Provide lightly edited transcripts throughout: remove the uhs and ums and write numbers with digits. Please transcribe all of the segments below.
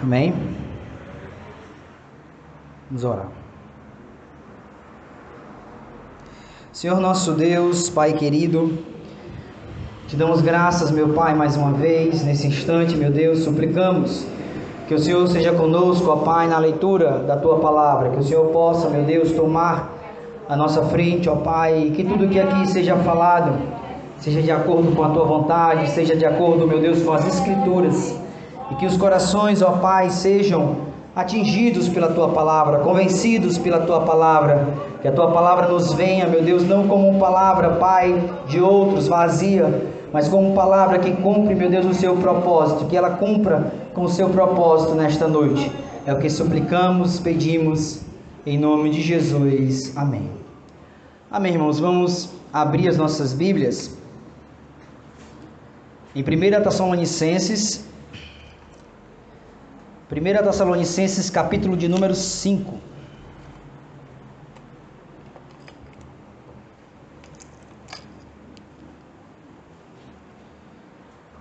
Amém? Vamos orar. Senhor nosso Deus, Pai querido, te damos graças, meu Pai, mais uma vez, nesse instante, meu Deus, suplicamos que o Senhor seja conosco, ó Pai, na leitura da Tua Palavra, que o Senhor possa, meu Deus, tomar a nossa frente, ó Pai, e que tudo que aqui seja falado, seja de acordo com a Tua vontade, seja de acordo, meu Deus, com as Escrituras, e que os corações, ó Pai, sejam atingidos pela Tua Palavra, convencidos pela Tua Palavra, que a Tua Palavra nos venha, meu Deus, não como palavra, Pai, de outros, vazia, mas como palavra que cumpre, meu Deus, o Seu propósito, que ela cumpra com o Seu propósito nesta noite. É o que suplicamos, pedimos, em nome de Jesus. Amém. Amém, irmãos. Vamos abrir as nossas Bíblias em 1 Tessalonicenses, capítulo de número 5.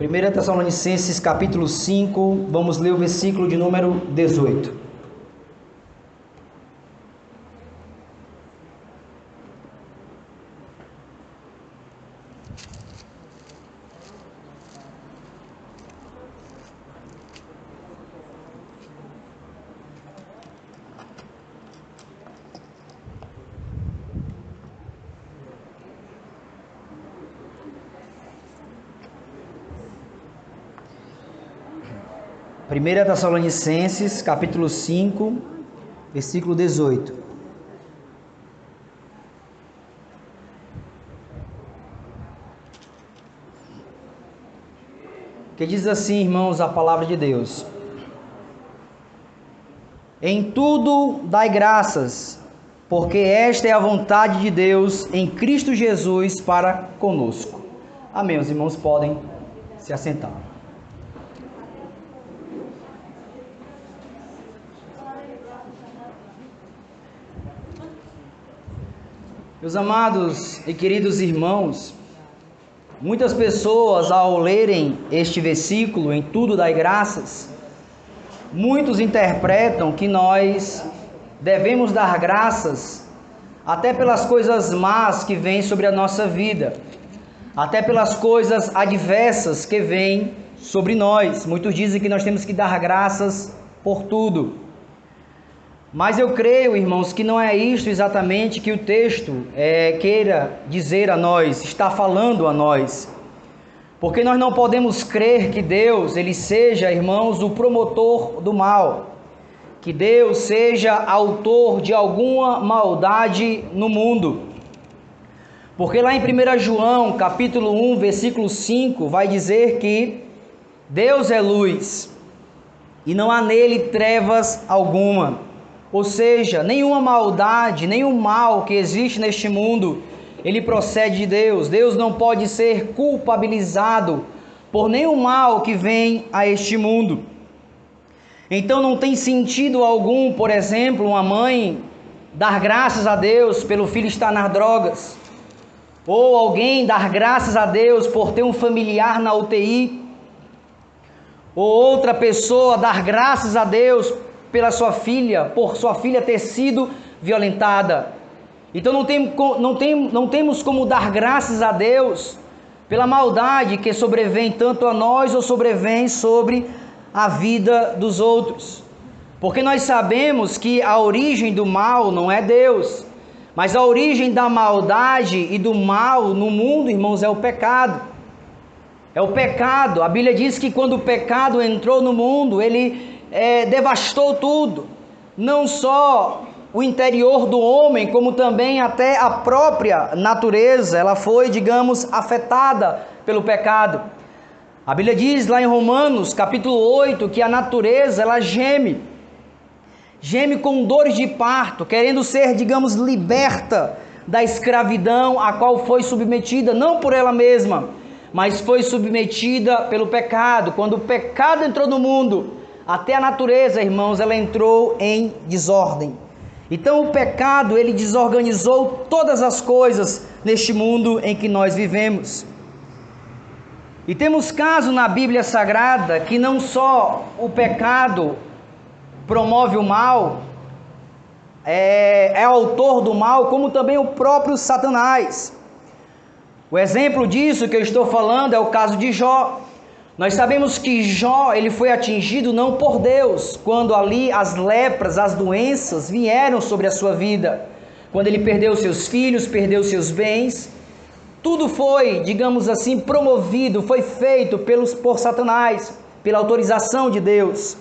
1 Tessalonicenses, capítulo 5, vamos ler o versículo de número 18. Primeira Tessalonicenses, capítulo 5, versículo 18. Que diz assim, irmãos, a palavra de Deus: em tudo dai graças, porque esta é a vontade de Deus em Cristo Jesus para conosco. Amém. Os irmãos podem se assentar. Meus amados e queridos irmãos, muitas pessoas, ao lerem este versículo, em tudo dai graças, muitos interpretam que nós devemos dar graças até pelas coisas más que vêm sobre a nossa vida, até pelas coisas adversas que vêm sobre nós. Muitos dizem que nós temos que dar graças por tudo. Mas eu creio, irmãos, que não é isto exatamente que o texto queira dizer a nós, está falando a nós. Porque nós não podemos crer que Deus, Ele seja, irmãos, o promotor do mal. Que Deus seja autor de alguma maldade no mundo. Porque lá em 1 João, capítulo 1, versículo 5, vai dizer que Deus é luz e não há nele trevas alguma. Ou seja, nenhuma maldade, nenhum mal que existe neste mundo, ele procede de Deus. Deus não pode ser culpabilizado por nenhum mal que vem a este mundo. Então não tem sentido algum, por exemplo, uma mãe dar graças a Deus pelo filho estar nas drogas, ou alguém dar graças a Deus por ter um familiar na UTI, ou outra pessoa dar graças a Deus pela sua filha, por sua filha ter sido violentada. Então não temos como dar graças a Deus pela maldade que sobrevém tanto a nós ou sobrevém sobre a vida dos outros. Porque nós sabemos que a origem do mal não é Deus, mas a origem da maldade e do mal no mundo, irmãos, é o pecado. É o pecado. A Bíblia diz que quando o pecado entrou no mundo, ele devastou tudo, não só o interior do homem, como também até a própria natureza, ela foi, digamos, afetada pelo pecado. A Bíblia diz lá em Romanos, capítulo 8, que a natureza, ela geme com dores de parto, querendo ser, digamos, liberta da escravidão a qual foi submetida, não por ela mesma, mas foi submetida pelo pecado. Quando o pecado entrou no mundo, até a natureza, irmãos, ela entrou em desordem. Então o pecado, ele desorganizou todas as coisas neste mundo em que nós vivemos. E temos caso na Bíblia Sagrada que não só o pecado promove o mal, é autor do mal, como também o próprio Satanás. O exemplo disso que eu estou falando é o caso de Jó. Nós sabemos que Jó, ele foi atingido não por Deus, quando ali as lepras, as doenças vieram sobre a sua vida, quando ele perdeu seus filhos, perdeu seus bens. Tudo foi, digamos assim, promovido, foi feito por Satanás, pela autorização de Deus.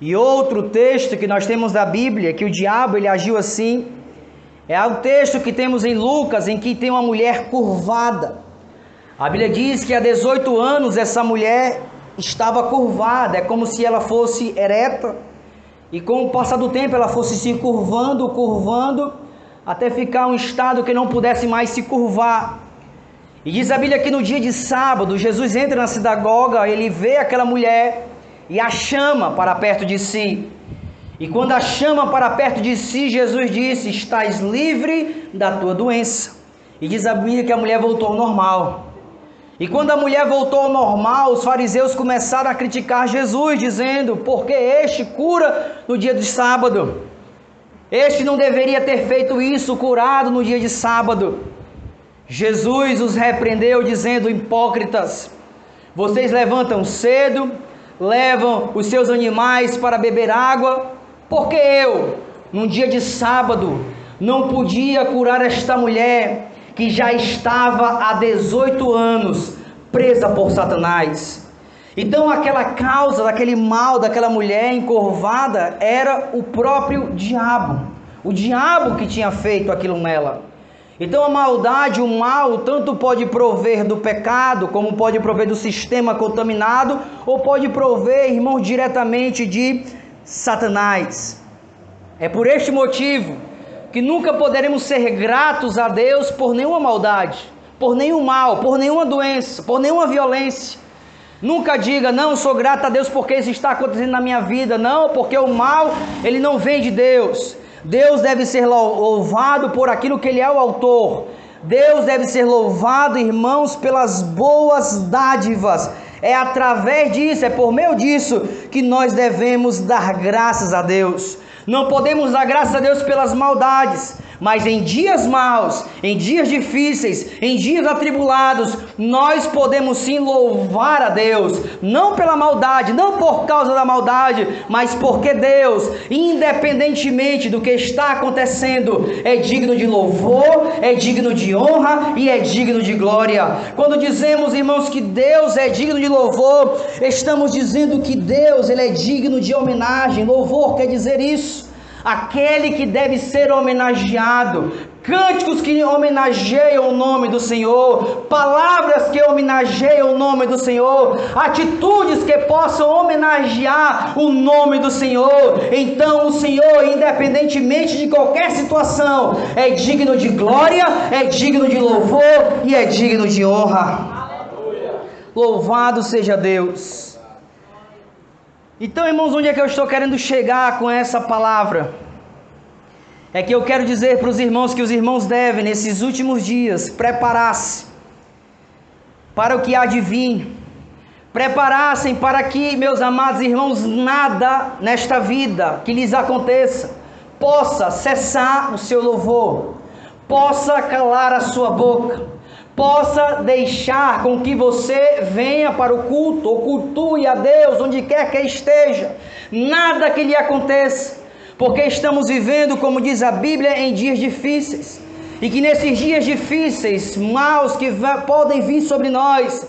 E outro texto que nós temos da Bíblia, que o diabo ele agiu assim, é o texto que temos em Lucas, em que tem uma mulher curvada. A Bíblia diz que há 18 anos essa mulher estava curvada, é como se ela fosse ereta, e com o passar do tempo ela fosse se curvando, até ficar um estado que não pudesse mais se curvar. E diz a Bíblia que no dia de sábado, Jesus entra na sinagoga, ele vê aquela mulher e a chama para perto de si. E quando a chama para perto de si, Jesus disse: estás livre da tua doença. E diz a Bíblia que a mulher voltou ao normal. E quando a mulher voltou ao normal, os fariseus começaram a criticar Jesus, dizendo: por que este cura no dia de sábado? Este não deveria ter feito isso, curado no dia de sábado. Jesus os repreendeu, dizendo: hipócritas, vocês levantam cedo, levam os seus animais para beber água, porque eu, num dia de sábado, não podia curar esta mulher, que já estava há 18 anos presa por Satanás. Então aquela causa, daquele mal, daquela mulher encurvada, era o próprio diabo. O diabo que tinha feito aquilo nela. Então a maldade, o mal, tanto pode prover do pecado, como pode prover do sistema contaminado, ou pode prover, irmãos, diretamente de Satanás. É por este motivo que nunca poderemos ser gratos a Deus por nenhuma maldade, por nenhum mal, por nenhuma doença, por nenhuma violência. Nunca diga: não, sou grato a Deus porque isso está acontecendo na minha vida. Não, porque o mal, ele não vem de Deus. Deus deve ser louvado por aquilo que Ele é o autor. Deus deve ser louvado, irmãos, pelas boas dádivas. É através disso, é por meio disso que nós devemos dar graças a Deus. Não podemos dar graças a Deus pelas maldades, mas em dias maus, em dias difíceis, em dias atribulados, nós podemos sim louvar a Deus, não pela maldade, não por causa da maldade, mas porque Deus, independentemente do que está acontecendo, é digno de louvor, é digno de honra e é digno de glória. Quando dizemos, irmãos, que Deus é digno de louvor, estamos dizendo que Deus, ele é digno de homenagem. Louvor quer dizer isso. Aquele que deve ser homenageado, cânticos que homenageiam o nome do Senhor, palavras que homenageiam o nome do Senhor, atitudes que possam homenagear o nome do Senhor. Então o Senhor, independentemente de qualquer situação, é digno de glória, é digno de louvor e é digno de honra. Aleluia. Louvado seja Deus. Então, irmãos, onde é que eu estou querendo chegar com essa palavra? É que eu quero dizer para os irmãos que os irmãos devem, nesses últimos dias, preparar-se para o que há de vir. Preparassem para que, meus amados irmãos, nada nesta vida que lhes aconteça possa cessar o seu louvor, possa calar a sua boca, possa deixar com que você venha para o culto, ou cultue a Deus onde quer que esteja. Nada que lhe aconteça, porque estamos vivendo, como diz a Bíblia, em dias difíceis, e que nesses dias difíceis, maus que podem vir sobre nós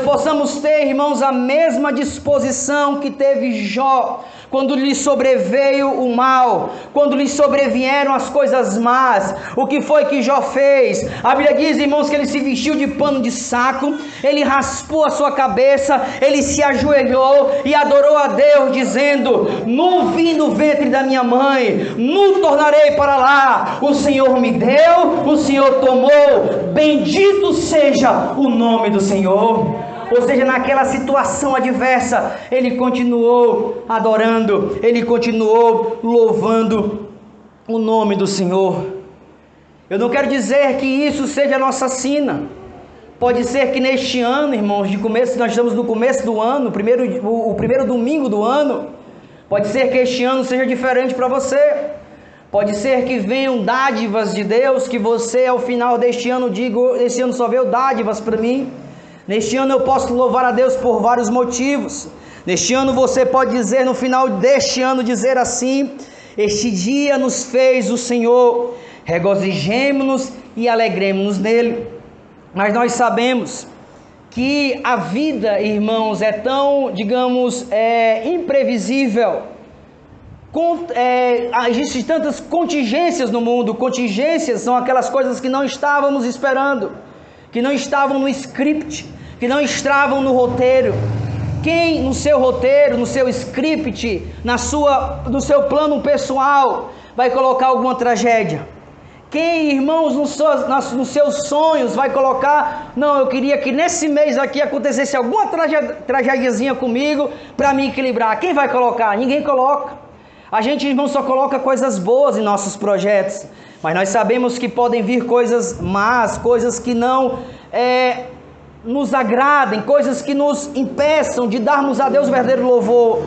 possamos ter, irmãos, a mesma disposição que teve Jó, quando lhe sobreveio o mal, quando lhe sobrevieram as coisas más. O que foi que Jó fez? A Bíblia diz, irmãos, que ele se vestiu de pano de saco, ele raspou a sua cabeça, ele se ajoelhou e adorou a Deus, dizendo: nu vim do ventre da minha mãe, nu tornarei para lá. O Senhor me deu, o Senhor tomou, bendito seja o nome do Senhor. Ou seja, naquela situação adversa, ele continuou adorando, ele continuou louvando o nome do Senhor. Eu não quero dizer que isso seja a nossa sina. Pode ser que neste ano, irmãos, nós estamos no começo do ano, o primeiro domingo do ano, Pode ser que este ano seja diferente para você. Pode ser que venham dádivas de Deus, que você ao final deste ano diga: esse ano só veio dádivas para mim. Neste ano eu posso louvar a Deus por vários motivos. Neste ano você pode dizer, no final deste ano, dizer assim: este dia nos fez o Senhor, regozijemo-nos e alegremos-nos nele. Mas nós sabemos que a vida, irmãos, é tão, digamos, imprevisível. Existem tantas contingências no mundo. Contingências são aquelas coisas que não estávamos esperando, que não estavam no script, que não estavam no roteiro. Quem no seu roteiro, no seu script, no seu plano pessoal, vai colocar alguma tragédia? Quem, irmãos, nos seus sonhos vai colocar: não, eu queria que nesse mês aqui acontecesse alguma tragédiazinha comigo para me equilibrar? Quem vai colocar? Ninguém coloca. A gente, irmão, só coloca coisas boas em nossos projetos, mas nós sabemos que podem vir coisas más, coisas que não nos agradem, coisas que nos impeçam de darmos a Deus o verdadeiro louvor.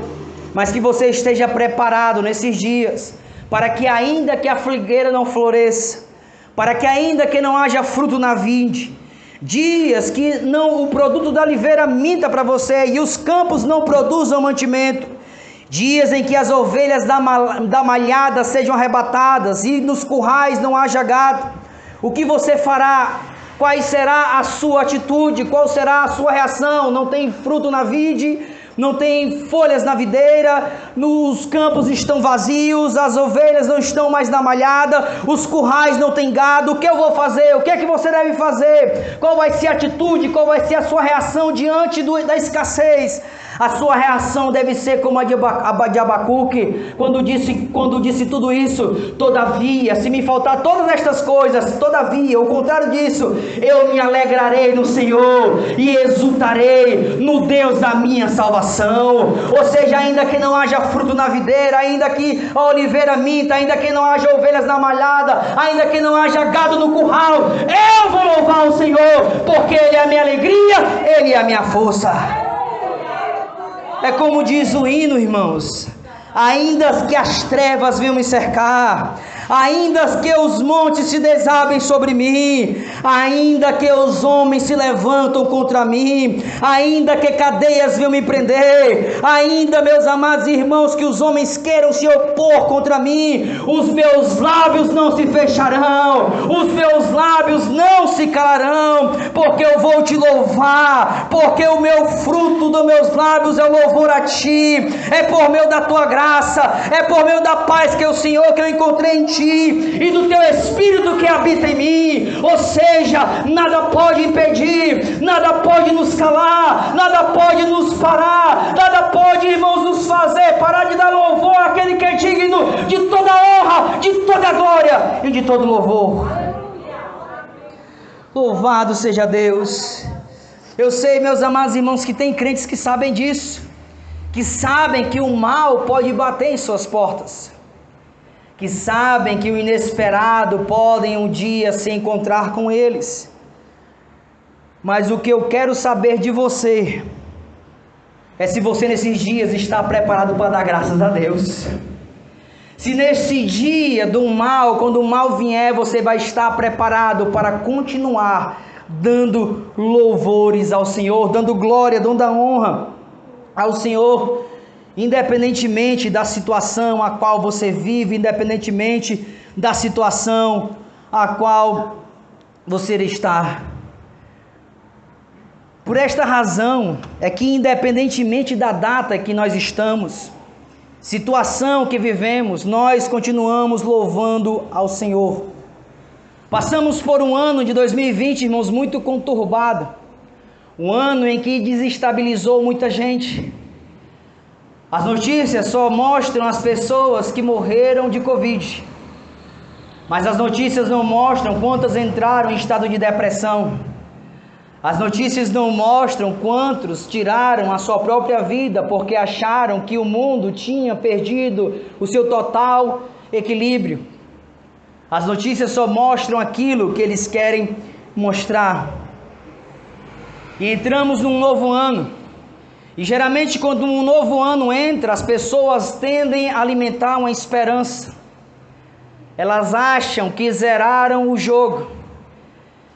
Mas que você esteja preparado nesses dias, para que ainda que a figueira não floresça, para que ainda que não haja fruto na vinde, dias que o produto da oliveira minta para você e os campos não produzam mantimento, dias em que as ovelhas da malhada sejam arrebatadas e nos currais não haja gado, o que você fará? Qual será a sua atitude? Qual será a sua reação? Não tem fruto na vide, não tem folhas na videira, os campos estão vazios, as ovelhas não estão mais na malhada, os currais não tem gado. O que eu vou fazer? O que é que você deve fazer? Qual vai ser a atitude? Qual vai ser a sua reação diante da escassez? A sua reação deve ser como a de Abacuque, quando disse tudo isso: todavia, se me faltar todas estas coisas, todavia, o contrário disso, eu me alegrarei no Senhor e exultarei no Deus da minha salvação. Ou seja, ainda que não haja fruto na videira, ainda que a oliveira minta, ainda que não haja ovelhas na malhada, ainda que não haja gado no curral, eu vou louvar o Senhor, porque Ele é a minha alegria, Ele é a minha força. É como diz o hino, irmãos: ainda que as trevas venham me cercar, ainda que os montes se desabem sobre mim, ainda que os homens se levantam contra mim, ainda que cadeias venham me prender, ainda, meus amados irmãos, que os homens queiram se opor contra mim, os meus lábios não se fecharão, os meus lábios não se calarão, porque eu vou te louvar, porque o meu fruto dos meus lábios é o louvor a ti, é por meio da tua graça, é por meio da paz que é o Senhor que eu encontrei em ti e do teu Espírito que habita em mim. Ou seja, nada pode impedir, nada pode nos calar, nada pode nos parar, nada pode, irmãos, nos fazer parar de dar louvor àquele que é digno de toda honra, de toda glória e de todo louvor. Louvado seja Deus. Eu sei, meus amados irmãos, que tem crentes que sabem disso, que sabem que o mal pode bater em suas portas, que sabem que o inesperado podem um dia se encontrar com eles. Mas o que eu quero saber de você é se você nesses dias está preparado para dar graças a Deus. Se nesse dia do mal, quando o mal vier, você vai estar preparado para continuar dando louvores ao Senhor, dando glória, dando a honra ao Senhor, independentemente da situação a qual você vive, independentemente da situação a qual você está. Por esta razão é que, independentemente da data que nós estamos, situação que vivemos, nós continuamos louvando ao Senhor. Passamos por um ano de 2020, irmãos, muito conturbado, um ano em que desestabilizou muita gente. As notícias só mostram as pessoas que morreram de Covid, mas as notícias não mostram quantas entraram em estado de depressão. As notícias não mostram quantos tiraram a sua própria vida porque acharam que o mundo tinha perdido o seu total equilíbrio. As notícias só mostram aquilo que eles querem mostrar. E entramos num novo ano. E geralmente quando um novo ano entra, as pessoas tendem a alimentar uma esperança. Elas acham que zeraram o jogo.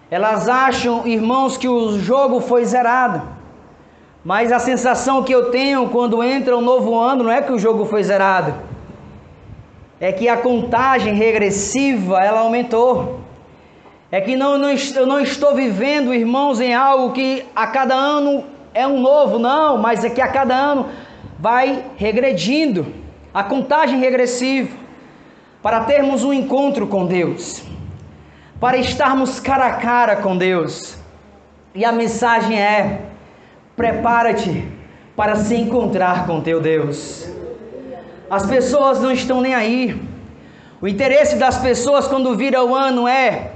Elas acham, irmãos, que o jogo foi zerado. Mas a sensação que eu tenho quando entra um novo ano não é que o jogo foi zerado. É que a contagem regressiva, ela aumentou. É que eu não estou vivendo, irmãos, em algo que a cada ano é um novo, não. Mas é que a cada ano vai regredindo. A contagem regressiva. Para termos um encontro com Deus. Para estarmos cara a cara com Deus. E a mensagem é: prepara-te para se encontrar com teu Deus. As pessoas não estão nem aí. O interesse das pessoas quando vira o ano é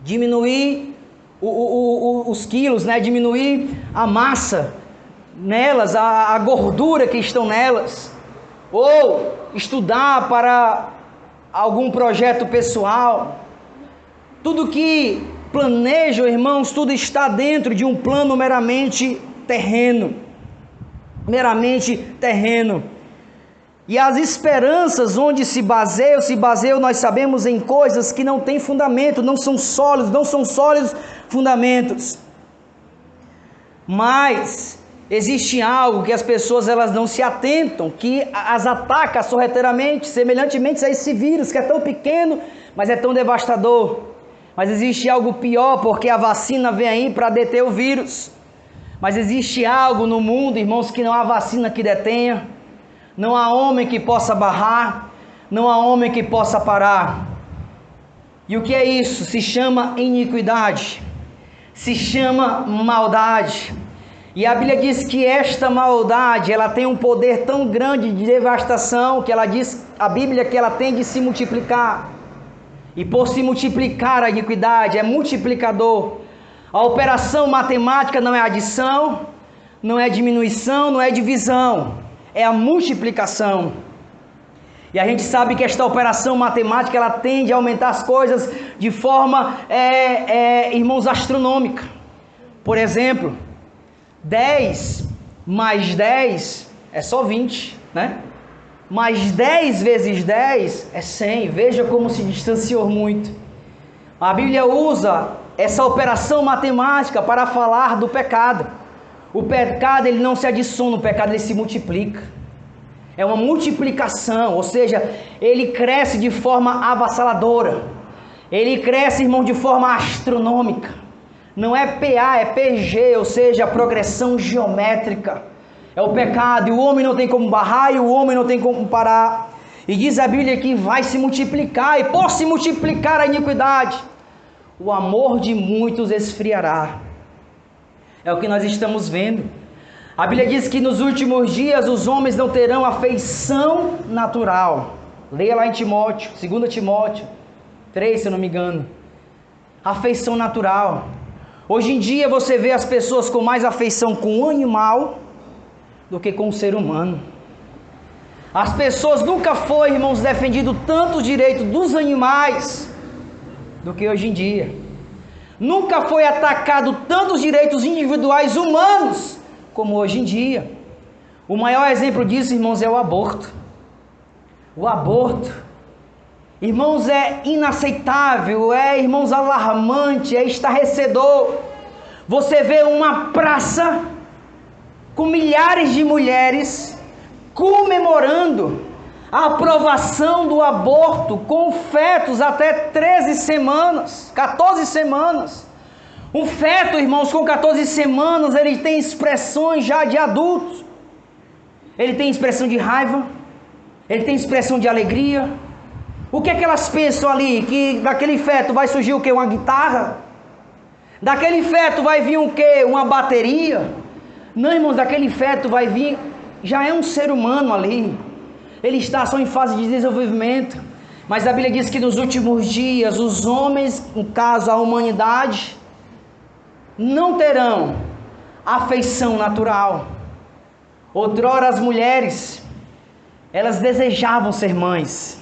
diminuir os quilos, né? Diminuir a massa nelas, a gordura que estão nelas. Ou estudar para algum projeto pessoal. Tudo que planejam, irmãos, tudo está dentro de um plano meramente terreno. Meramente terreno. E as esperanças onde se baseiam, nós sabemos, em coisas que não têm fundamento, não são sólidos fundamentos. Mas existe algo que as pessoas elas não se atentam, que as ataca sorrateiramente, semelhantemente a esse vírus que é tão pequeno, mas é tão devastador. Mas existe algo pior, porque a vacina vem aí para deter o vírus. Mas existe algo no mundo, irmãos, que não há vacina que detenha. Não há homem que possa barrar. Não há homem que possa parar. E o que é isso? Se chama iniquidade. Se chama maldade. E a Bíblia diz que esta maldade, ela tem um poder tão grande de devastação, que ela diz, a Bíblia, que ela tem de se multiplicar. E por se multiplicar a iniquidade, é multiplicador. A operação matemática não é adição, não é diminuição, não é divisão. É a multiplicação. E a gente sabe que esta operação matemática, ela tende a aumentar as coisas de forma, irmãos, astronômica. Por exemplo, 10 mais 10 é só 20, né? Mas 10 vezes 10 é 100. Veja como se distanciou muito. A Bíblia usa essa operação matemática para falar do pecado. O pecado, ele não se adiciona, o pecado ele se multiplica. É uma multiplicação, ou seja, ele cresce de forma avassaladora. Ele cresce, irmão, de forma astronômica. Não é PA, é PG, ou seja, a progressão geométrica. É o pecado, e o homem não tem como barrar, e o homem não tem como parar. E diz a Bíblia que vai se multiplicar, e por se multiplicar a iniquidade, o amor de muitos esfriará. É o que nós estamos vendo. A Bíblia diz que nos últimos dias os homens não terão afeição natural. Leia lá em Timóteo, 2 Timóteo 3, se eu não me engano. Afeição natural. Hoje em dia você vê as pessoas com mais afeição com o animal do que com o ser humano. As pessoas nunca foi, irmãos, defendido tanto os direitos dos animais do que hoje em dia. Nunca foi atacado tantos direitos individuais humanos como hoje em dia. O maior exemplo disso, irmãos, é o aborto. O aborto, irmãos, é inaceitável, irmãos, alarmante, é estarrecedor. Você vê uma praça com milhares de mulheres comemorando a aprovação do aborto com fetos até 13 semanas, 14 semanas. Um feto, irmãos, com 14 semanas, ele tem expressões já de adultos. Ele tem expressão de raiva, ele tem expressão de alegria. O que é que elas pensam ali? Que daquele feto vai surgir o quê? Uma guitarra? Daquele feto vai vir o quê? Uma bateria? Não, irmãos, daquele feto vai vir, já é um ser humano ali. Ele está só em fase de desenvolvimento. Mas a Bíblia diz que nos últimos dias, os homens, no caso a humanidade, não terão afeição natural. Outrora as mulheres, elas desejavam ser mães.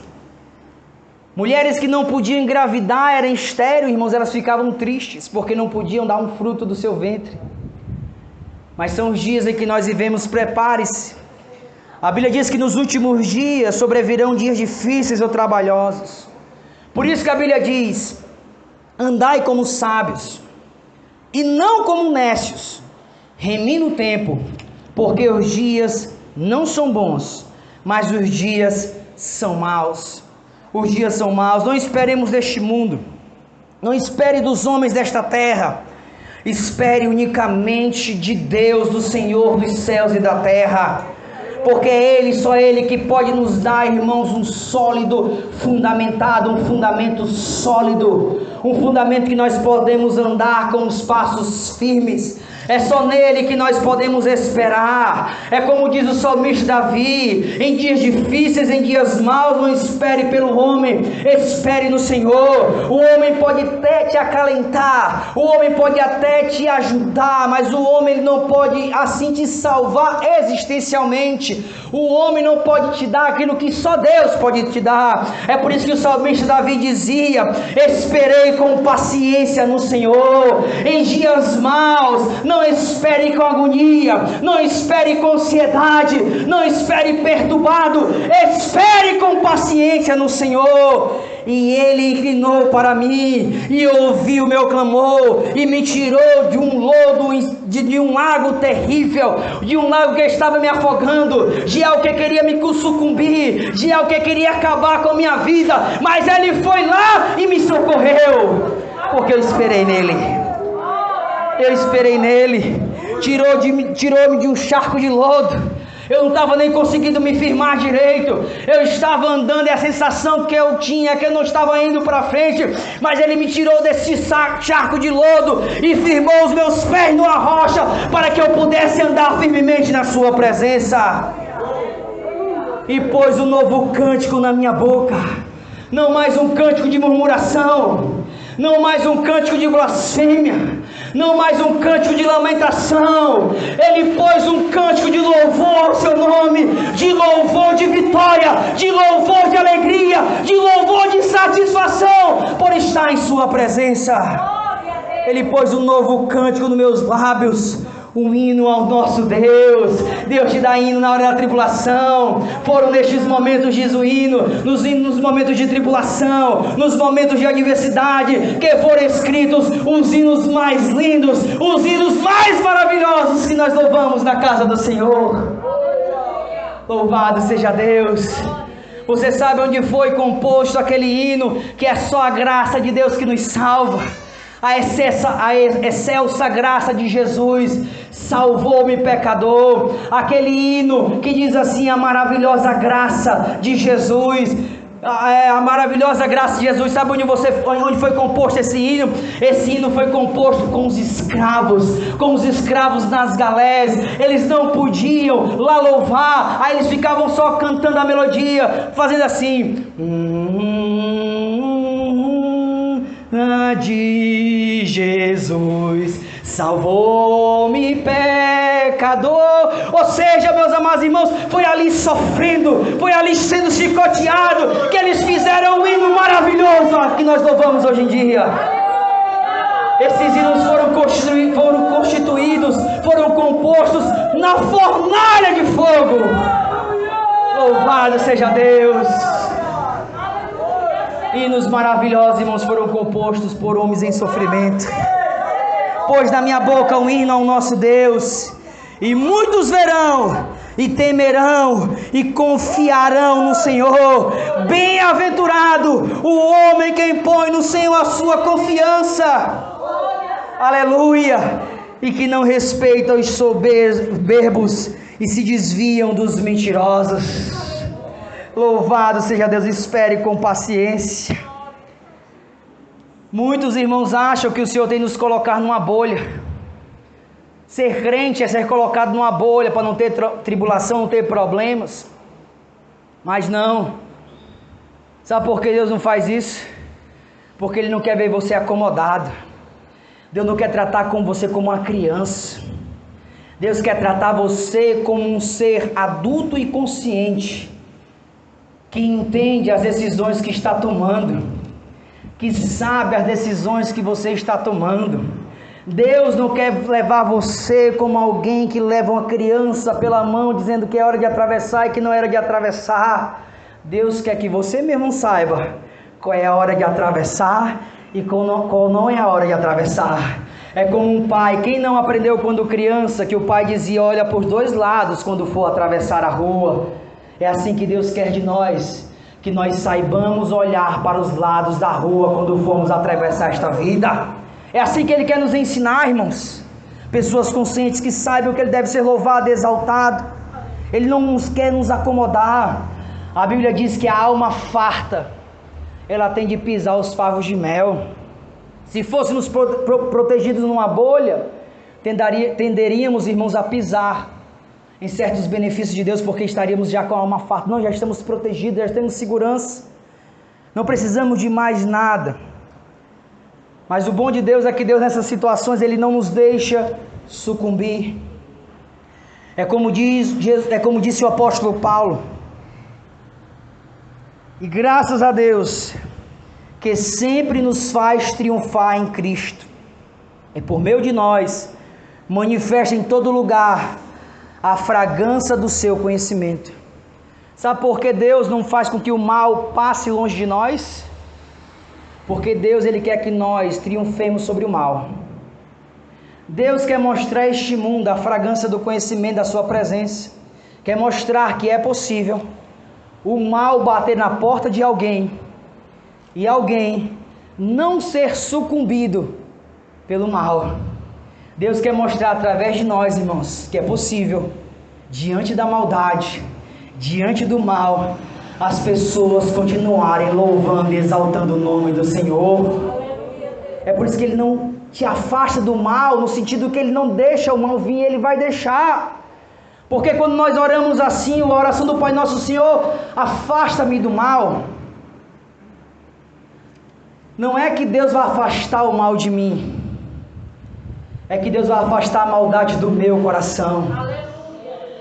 Mulheres que não podiam engravidar, eram estéreis, irmãos, elas ficavam tristes, porque não podiam dar um fruto do seu ventre. mas são os dias em que nós vivemos. Prepare-se. A Bíblia diz que nos últimos dias sobrevirão dias difíceis ou trabalhosos. Por isso que a Bíblia diz: andai como sábios e não como necios, remindo o tempo, porque os dias não são bons, mas os dias são maus. Os dias são maus. Não esperemos deste mundo, não espere dos homens desta terra, espere unicamente de Deus, do Senhor dos céus e da terra, porque é Ele, só Ele que pode nos dar, irmãos, um sólido fundamentado, um fundamento sólido, um fundamento que nós podemos andar com os passos firmes. É só nele que nós podemos esperar. É como diz o salmista Davi: em dias difíceis, em dias maus, não espere pelo homem, espere no Senhor. O homem pode até te acalentar, o homem pode até te ajudar, mas o homem não pode assim te salvar existencialmente. O homem não pode te dar aquilo que só Deus pode te dar. É por isso que o salmista Davi dizia: esperei com paciência no Senhor. Em dias maus, não espere com agonia, não espere com ansiedade, não espere perturbado, espere com paciência no Senhor. E Ele inclinou para mim e ouviu o meu clamor e me tirou de um lodo, de um lago terrível, de um lago que estava me afogando, de algo que queria me sucumbir, de algo que queria acabar com a minha vida, mas Ele foi lá e me socorreu, porque eu esperei nele. Eu esperei nele. Tirou-me de um charco de lodo. Eu não estava nem conseguindo me firmar direito. Eu estava andando e a sensação que eu tinha é que eu não estava indo para frente, mas Ele me tirou desse charco de lodo e firmou os meus pés numa rocha para que eu pudesse andar firmemente na sua presença. E pôs um novo cântico na minha boca. Não mais um cântico de murmuração, não mais um cântico de blasfêmia, não mais um cântico de lamentação. Ele pôs um cântico de louvor ao seu nome, de louvor de vitória, de louvor de alegria, de louvor de satisfação por estar em sua presença. Ele pôs um novo cântico nos meus lábios, um hino ao nosso Deus. Deus te dá hino na hora da tribulação. Foram nestes momentos de hino, nos momentos de tribulação, nos momentos de adversidade, que foram escritos os hinos mais lindos, os hinos mais maravilhosos que nós louvamos na casa do Senhor. Louvado seja Deus. Você sabe onde foi composto aquele hino, que é só a graça de Deus que nos salva? A excelsa graça de Jesus salvou-me, pecador. Aquele hino que diz assim: a maravilhosa graça de Jesus. A maravilhosa graça de Jesus. Sabe onde foi composto esse hino? Esse hino foi composto com os escravos nas galés. Eles não podiam lá louvar, aí eles ficavam só cantando a melodia, fazendo assim: de Jesus salvou-me, pecador. Ou seja, meus amados irmãos, foi ali sofrendo, foi ali sendo chicoteado, que eles fizeram um hino maravilhoso que nós louvamos hoje em dia. Esses hinos foram compostos na fornalha de fogo. Louvado seja Deus. Hinos maravilhosos, irmãos, foram compostos por homens em sofrimento. Pôs na minha boca um hino ao nosso Deus, e muitos verão e temerão e confiarão no Senhor. Bem-aventurado o homem que põe no Senhor a sua confiança. Aleluia! E que não respeita os soberbos e se desviam dos mentirosos. Louvado seja Deus. Espere com paciência. Muitos irmãos acham que o Senhor tem que nos colocar numa bolha. Ser crente é ser colocado numa bolha para não ter tribulação, não ter problemas. Mas não. Sabe por que Deus não faz isso? Porque Ele não quer ver você acomodado. Deus não quer tratar com você como uma criança. Deus quer tratar você como um ser adulto e consciente, que entende as decisões que está tomando, que sabe as decisões que você está tomando. Deus não quer levar você como alguém que leva uma criança pela mão, dizendo que é hora de atravessar e que não é hora de atravessar. Deus quer que você mesmo saiba qual é a hora de atravessar e qual não é a hora de atravessar. É como um pai, quem não aprendeu quando criança, que o pai dizia, olha por dois lados quando for atravessar a rua. É assim que Deus quer de nós, que nós saibamos olhar para os lados da rua quando formos atravessar esta vida. É assim que Ele quer nos ensinar, irmãos. Pessoas conscientes que saibam que Ele deve ser louvado e exaltado. Ele não nos quer nos acomodar. A Bíblia diz que a alma farta, ela tem de pisar os favos de mel. Se fôssemos protegidos numa bolha, tenderíamos, irmãos, a pisar em certos benefícios de Deus, porque estaríamos já com a alma farta. Não, já estamos protegidos, já temos segurança. Não precisamos de mais nada. Mas o bom de Deus é que Deus nessas situações, Ele não nos deixa sucumbir. É como disse o apóstolo Paulo. E graças a Deus, que sempre nos faz triunfar em Cristo. E por meio de nós, manifesta em todo lugar a fragrância do seu conhecimento. Sabe por que Deus não faz com que o mal passe longe de nós? Porque Deus, Ele quer que nós triunfemos sobre o mal. Deus quer mostrar a este mundo a fragrância do conhecimento da sua presença. Quer mostrar que é possível o mal bater na porta de alguém e alguém não ser sucumbido pelo mal. Deus quer mostrar através de nós, irmãos, que é possível, diante da maldade, diante do mal, as pessoas continuarem louvando e exaltando o nome do Senhor. É por isso que Ele não te afasta do mal, no sentido que Ele não deixa o mal vir, Ele vai deixar. Porque quando nós oramos assim, a oração do Pai Nosso, Senhor, afasta-me do mal, não é que Deus vai afastar o mal de mim, é que Deus vai afastar a maldade do meu coração.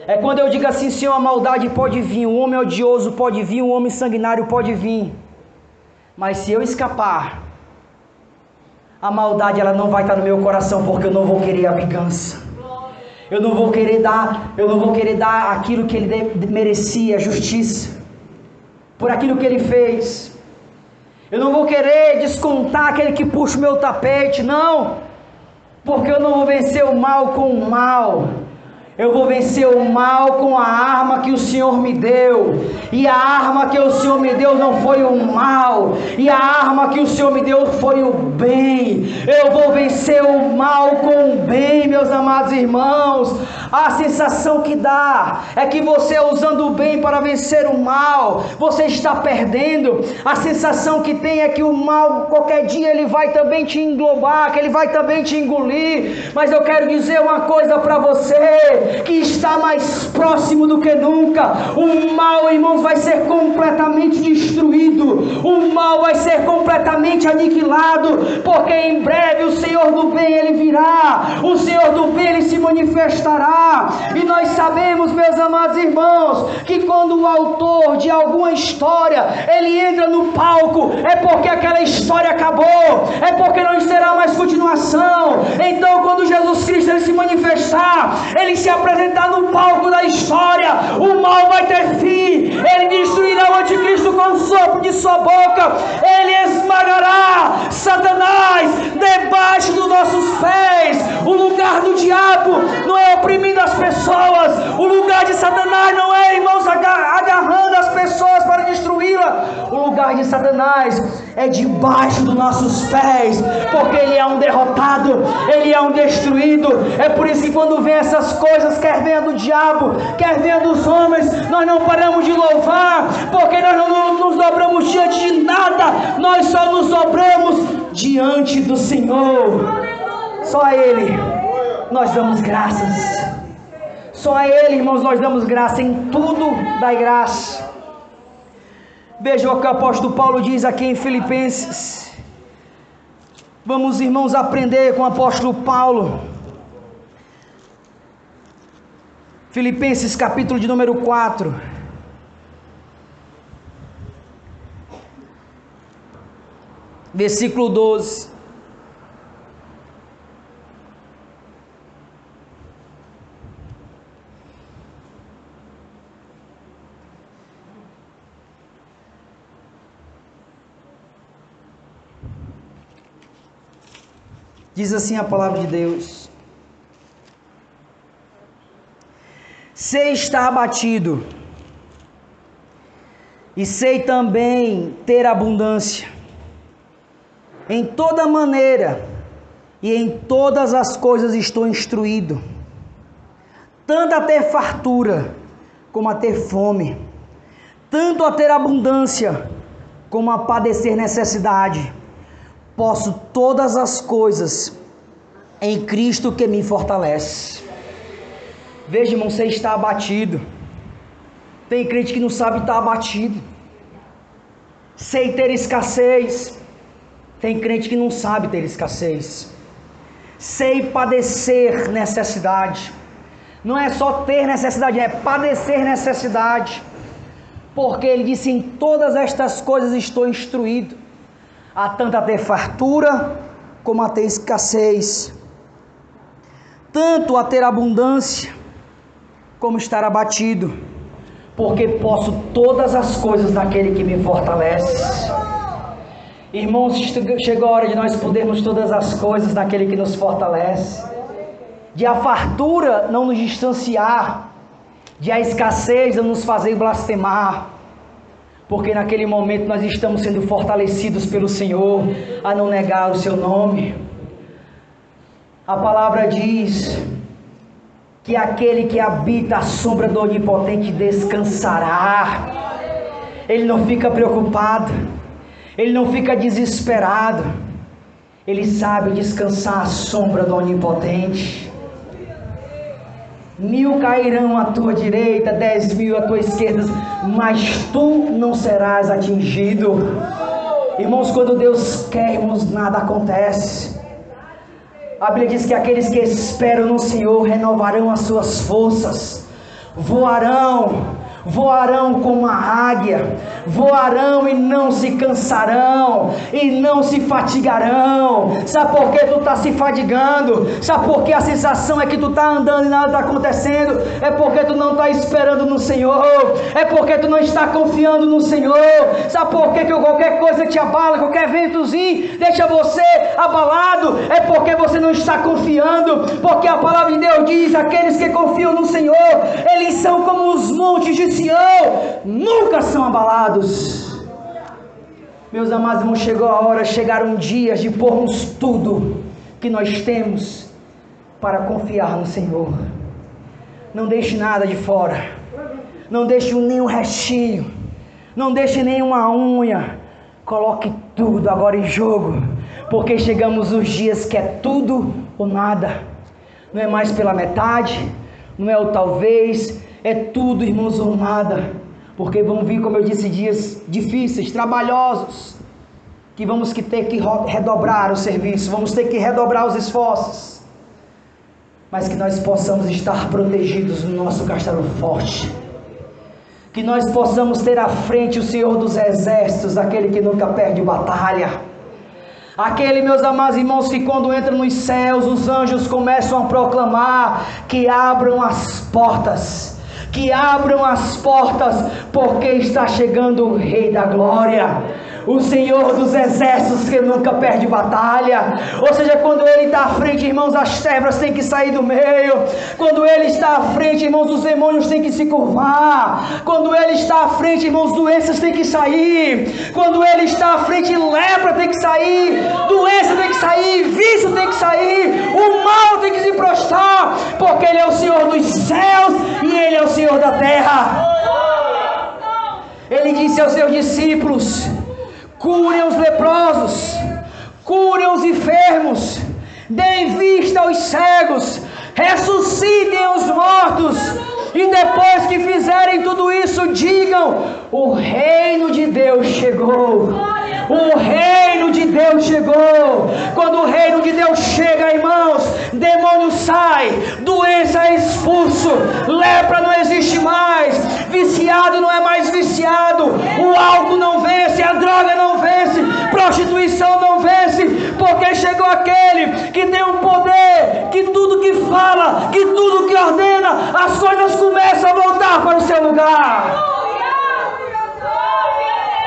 É quando eu digo assim, Senhor, a maldade pode vir, o homem odioso pode vir, o homem sanguinário pode vir, mas se eu escapar, a maldade ela não vai estar no meu coração, porque eu não vou querer a vingança. Eu não vou querer dar aquilo que ele merecia, justiça, por aquilo que ele fez. Eu não vou querer descontar aquele que puxa o meu tapete, não, porque eu não vou vencer o mal com o mal. Eu vou vencer o mal com a arma que o Senhor me deu. E a arma que o Senhor me deu não foi o mal. E a arma que o Senhor me deu foi o bem. Eu vou vencer o mal com o bem, meus amados irmãos. A sensação que dá é que você, usando o bem para vencer o mal, você está perdendo. A sensação que tem é que o mal, qualquer dia, ele vai também te englobar, que ele vai também te engolir. Mas eu quero dizer uma coisa para você, que está mais próximo do que nunca. O mal, irmãos, vai ser completamente destruído. O mal vai ser completamente aniquilado, porque em breve o Senhor do bem, Ele virá. O Senhor do bem, Ele se manifestará. E nós sabemos, meus amados irmãos, que quando o autor de alguma história, ele entra no palco, é porque aquela história acabou, é porque não terá mais continuação. Então, quando Jesus Cristo ele se manifestar, Ele se apresentar no palco da história, o mal vai ter fim. Ele destruirá o anticristo com o sopro de sua boca. Ele esmagará Satanás debaixo dos nossos pés. O lugar do diabo não é oprimindo as pessoas. O lugar de Satanás não é, irmãos, agarrando as pessoas para destruí-la. O lugar de Satanás é debaixo dos nossos pés, porque ele é um derrotado, ele é um destruído. É por isso que quando vem essas coisas, quer venha do diabo, quer venha dos homens, nós não paramos de louvar, porque nós não nos dobramos diante de nada, nós só nos dobramos diante do Senhor. Só a Ele nós damos graças. Só a Ele, irmãos, nós damos graça. Em tudo dai graça. Veja o que o apóstolo Paulo diz aqui em Filipenses. Vamos, irmãos, aprender com o apóstolo Paulo. Filipenses capítulo de número 4. Versículo 12. Diz assim a palavra de Deus: sei estar abatido, e sei também ter abundância. Em toda maneira e em todas as coisas estou instruído, tanto a ter fartura como a ter fome, tanto a ter abundância como a padecer necessidade. Posso todas as coisas em Cristo que me fortalece. Veja, irmão, você está abatido. Tem crente que não sabe estar abatido. Sei ter escassez. Tem crente que não sabe ter escassez. Sei padecer necessidade. Não é só ter necessidade, é padecer necessidade. Porque ele disse: em todas estas coisas estou instruído, há tanto a ter fartura como a ter escassez, tanto a ter abundância como estar abatido, porque posso todas as coisas naquele que me fortalece. Irmãos, chegou a hora de nós podermos todas as coisas naquele que nos fortalece, de a fartura não nos distanciar, de a escassez não nos fazer blasfemar, porque naquele momento nós estamos sendo fortalecidos pelo Senhor a não negar o seu nome. A palavra diz que aquele que habita a sombra do Onipotente descansará. Ele não fica preocupado, ele não fica desesperado, ele sabe descansar à sombra do Onipotente. 1000 cairão à tua direita, 10.000 à tua esquerda, mas tu não serás atingido. Irmãos, quando Deus quer, irmãos, nada acontece. A Bíblia diz que aqueles que esperam no Senhor renovarão as suas forças, voarão como a águia, voarão e não se cansarão, e não se fatigarão. Sabe por que tu está se fadigando? Sabe por que a sensação é que tu está andando e nada está acontecendo? É porque tu não está esperando no Senhor, é porque tu não está confiando no Senhor. Sabe por que qualquer coisa te abala, qualquer ventozinho deixa você abalado? É porque você não está confiando, porque a palavra de Deus diz: aqueles que confiam no Senhor, eles são como os montes de Sião, nunca são abalados. Meus amados irmãos, chegou a hora, chegaram dias de pormos tudo que nós temos para confiar no Senhor. Não deixe nada de fora, não deixe nenhum restinho, não deixe nenhuma unha, coloque tudo agora em jogo, porque chegamos os dias que é tudo ou nada. Não é mais pela metade, não é o talvez, é tudo, irmãos, ou nada. Porque vão vir, como eu disse, dias difíceis, trabalhosos, que vamos ter que redobrar o serviço, vamos ter que redobrar os esforços, mas que nós possamos estar protegidos no nosso castelo forte, que nós possamos ter à frente o Senhor dos exércitos, aquele que nunca perde batalha, aquele, meus amados irmãos, que quando entra nos céus, os anjos começam a proclamar que abram as portas, porque está chegando o Rei da Glória, o Senhor dos exércitos que nunca perde batalha. Ou seja, quando Ele está à frente, irmãos, as trevas têm que sair do meio. Quando Ele está à frente, irmãos, os demônios têm que se curvar. Quando Ele está à frente, irmãos, doenças têm que sair. Quando Ele está à frente, lepra tem que sair, doença tem que sair, vício tem que sair, o mal tem que se prostrar, porque Ele é o Senhor dos céus e Ele é o Senhor da terra. Ele disse aos seus discípulos: curem os leprosos, curem os enfermos, deem vista aos cegos, ressuscitem os mortos, e depois que fizerem tudo isso, digam: o reino de Deus chegou. O reino de Deus chegou. Quando o reino de Deus chega, irmãos, demônio sai, doença é expulso, lepra não existe mais, viciado não é mais viciado, o álcool não vence, a droga não vence, prostituição não vence, porque chegou aquele que tem um poder, que tudo que fala, que tudo que ordena, as coisas começam a voltar para o seu lugar.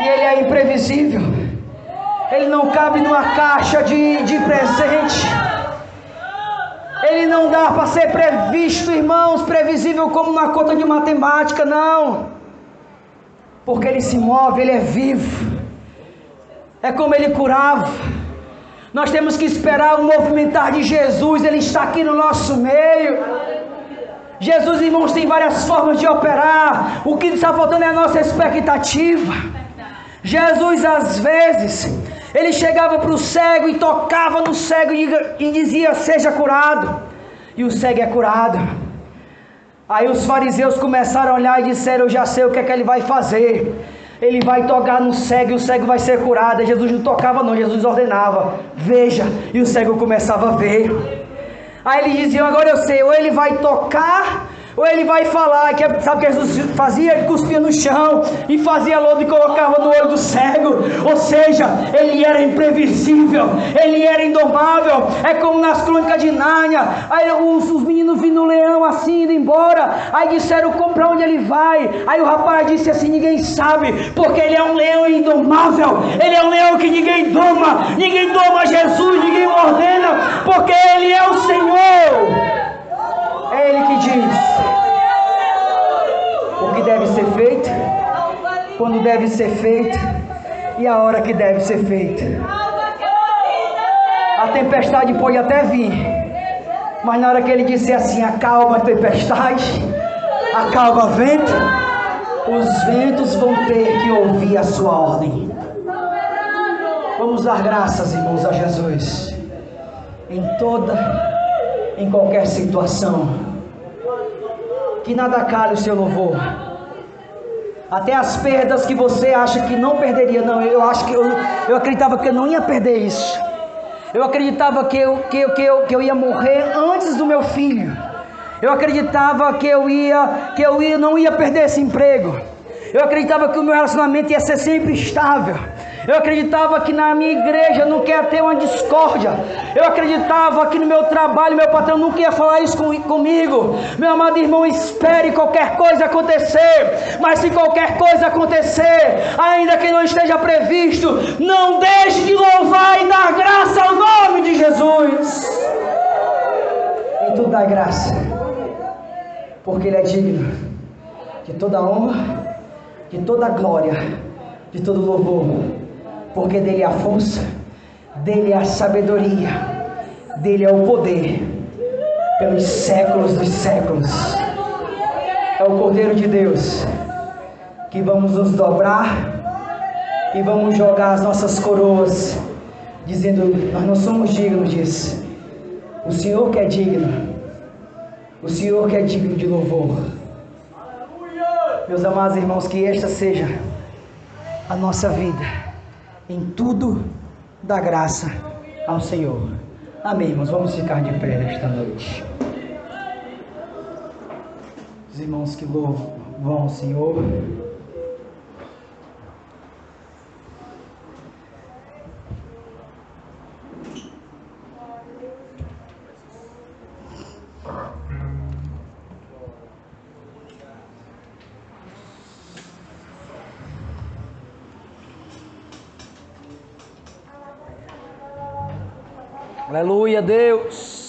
E Ele é imprevisível. Ele não cabe numa caixa de presente. Ele não dá para ser previsto, irmãos, previsível como na conta de matemática, não. Porque Ele se move, Ele é vivo. É como Ele curava. Nós temos que esperar o movimentar de Jesus. Ele está aqui no nosso meio. Jesus, irmãos, tem várias formas de operar. O que está faltando é a nossa expectativa. Jesus, às vezes, Ele chegava para o cego e tocava no cego e dizia: seja curado. E o cego é curado. Aí os fariseus começaram a olhar e disseram: eu já sei o que é que Ele vai fazer. Ele vai tocar no cego e o cego vai ser curado. E Jesus não tocava não, Jesus ordenava: veja. E o cego começava a ver. Aí eles diziam: agora eu sei, ou ele vai tocar, ou ele vai falar. Sabe o que Jesus fazia? Ele cuspia no chão e fazia lodo e colocava no olho do cego. Ou seja, ele era imprevisível, ele era indomável. É como nas crônicas de Nárnia. Aí os meninos vindo no leão assim, indo embora. Aí disseram: para onde ele vai? Aí o rapaz disse assim: ninguém sabe, porque ele é um leão indomável. Ele é um leão que ninguém doma. Ninguém doma Jesus, ninguém ordena, porque ele é o Senhor. É Ele que diz o que deve ser feito, quando deve ser feito e a hora que deve ser feito. A tempestade pode até vir, mas na hora que Ele disser assim: acalma a tempestade, acalma o vento, os ventos vão ter que ouvir a sua ordem. Vamos dar graças, irmãos, a Jesus em qualquer situação. Que nada cale o seu louvor. Até as perdas que você acha que não perderia. Não, eu acreditava que eu não ia perder isso. Eu acreditava que eu ia morrer antes do meu filho. Eu acreditava que eu não ia perder esse emprego. Eu acreditava que o meu relacionamento ia ser sempre estável. Eu acreditava que na minha igreja nunca ia ter uma discórdia. Eu acreditava que no meu trabalho, meu patrão nunca ia falar isso comigo. Meu amado irmão, espere qualquer coisa acontecer. Mas se qualquer coisa acontecer, ainda que não esteja previsto, não deixe de louvar e dar graça ao nome de Jesus. Em tudo dá graça, porque Ele é digno de toda honra, de toda glória, de todo louvor. Porque dele é a força, dele é a sabedoria, dele é o poder, pelos séculos dos séculos. É o Cordeiro de Deus, que vamos nos dobrar e vamos jogar as nossas coroas, dizendo: nós não somos dignos disso. O Senhor que é digno, o Senhor que é digno de louvor. Meus amados irmãos, que esta seja a nossa vida. Em tudo dá graça ao Senhor. Amém, irmãos. Vamos ficar de pé nesta noite. Os irmãos que louvam ao Senhor. Aleluia, Deus.